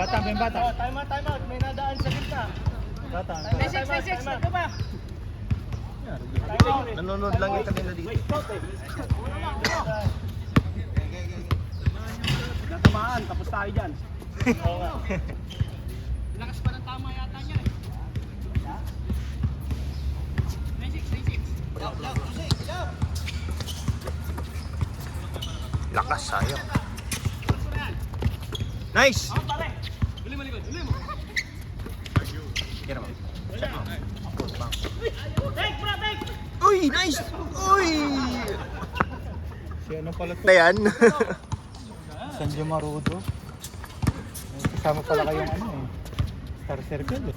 May bata. Time out. May nadaan sa gitna. Bata. May 6, ito ba? Nanonood lang yung kanila dito. Tamaan, tapos tayo dyan. Oo nga. Lakas pa ng tama yata niya eh. May 6. Lakas, sayang. Nice! Ako pare. Huli mo likod, huli mo. Kira mo. Take, bro, take! Uy, nice! Uy! Si ano pala to? Na yan? Sanjo Marudo. Kasama pala kayong ano eh. Star Circle eh.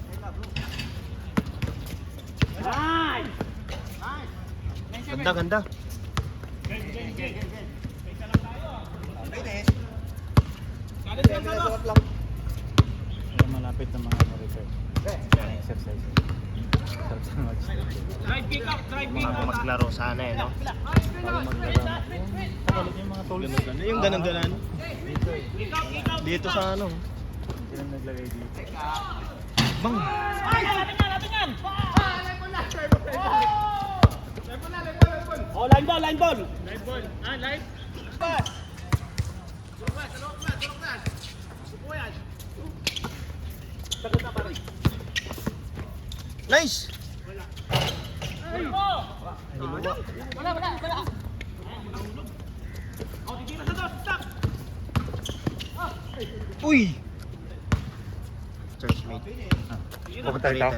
Nice! Ganda. May malapit na mga repair. Exercise. Sarap sa match. Drive pick up. Mga maglaro sana eh, no? Para maglaro. Kapalit yung mga tools. Yung ganun-ganan. Dito eh. Dito sa ano. Hindi lang naglagay dito. Bang! Ay, lapin yan! Oh, line ball. Live ball. Live? Sagot na pare. Nice! Wala. Oh, titira sa dos. Stop! Uy! Church mate. Pupunta rito. Ito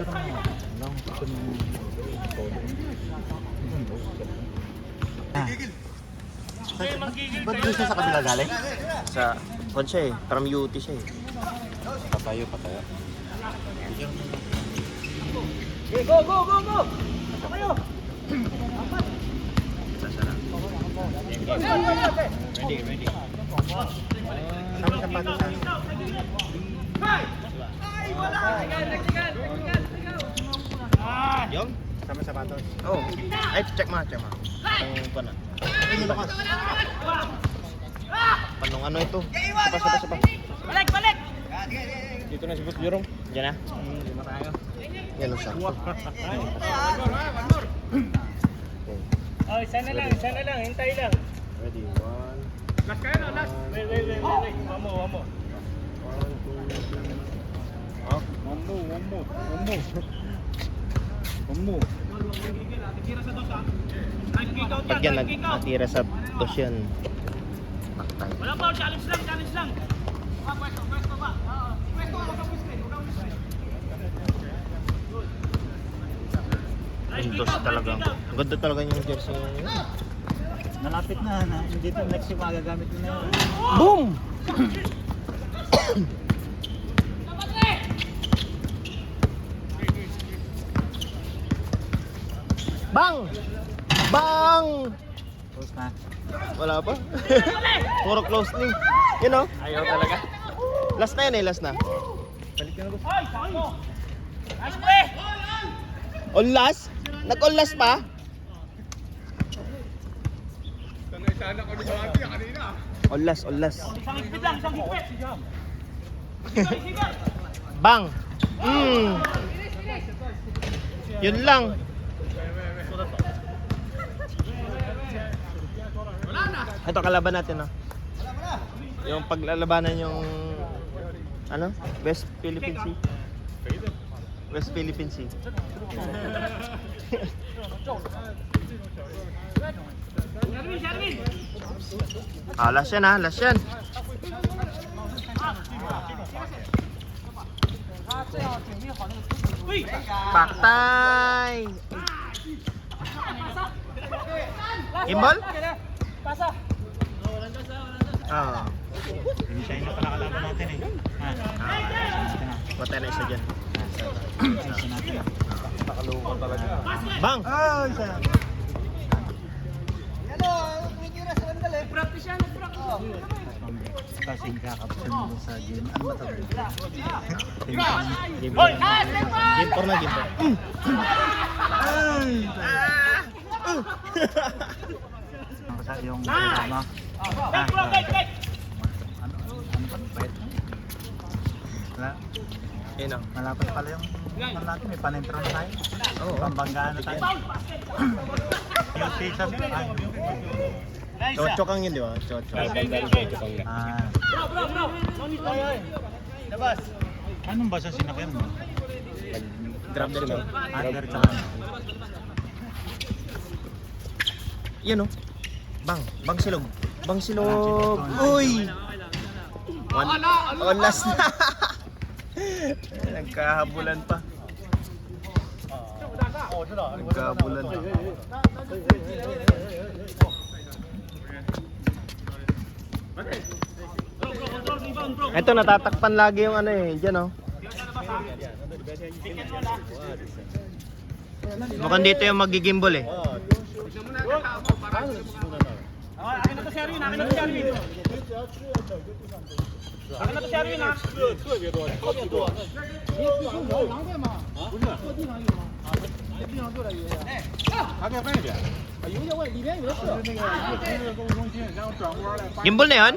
na mga. Alam ko ito na Ba't doon siya sa kabila galing? Sa, kung siya eh, from UT siya eh. Patayo. Okay, go! Kayo! Sasara. Ready. Saan ka pa ito sa? Yung? Sama sapatos. Oh. Ay, check mo. Ang pana. Ay, nilakas. Panong ano ito? Sapa. Balik! Dito na si Boss Jerome. Diyan na. Lima tayo. Yan ang sakto. Oh, sana lang. Hintay lang. Ready, one. Last kayo na, last. Wait. One more. Up. One more. Titira sa dos, ha? Live kick out Pag yan, yan live kick out. natira sa tos yan. Taktay. Wala pa, challenge lang. Pwesto ba? Pwesto, huwag kang pwesto. Yung tos talaga. Ang ganda talaga yung jersey yun. Malapit na. Dito next yung magagamit mo na. Boom! Bang! Close na. Wala pa? Puro close ni. You know? Ayaw talaga. Last na yan eh, last na. Balik ka na Boss. Ay, sakto! Nice play! On last? Nag-on last pa? On last. Isang higpit lang, isang higpit! Bang! Yun lang. Ito kalaban natin, no? Yung paglalabanan yung ano? West Philippine Sea. West Philippine Sea. Sherwin! Last yan ha, last yan. Uy! Paktay! Gimbal? Pasa! Oo. Hindi siya yung nakalakalaban natin eh. Patay na isa dyan. Isa natin. Nakalukol talaga. Bang! Ay, isa. Practice yan, practice! Kasing kakapsan mo sa game. Ano ba tawag? Game Hoy! Game 4 na, game 4. Yung kasama. Back, bro, back! Wala. Yun o. Malapit pala yung ano natin, may panintro na tayo. Oo. Pambanggaan na tayo. Yung season, Chocho kang yun, di ba? Chocho. Ah. Labas. Anong basa sinakyan mo? Grab din mo. Under tsaka. Yun o. Bang silog. Bang silog. Uy! On last na. Nagkahabulan pa. Nagkahabulan pa. Ito natatakpan lagi yung ano eh, diyan oh. Mukhang dito yung magigimbal eh. Akin na to si Arvin, akin na to si Arvin. Akin na to si Arvin, ha? Gimbal na yun?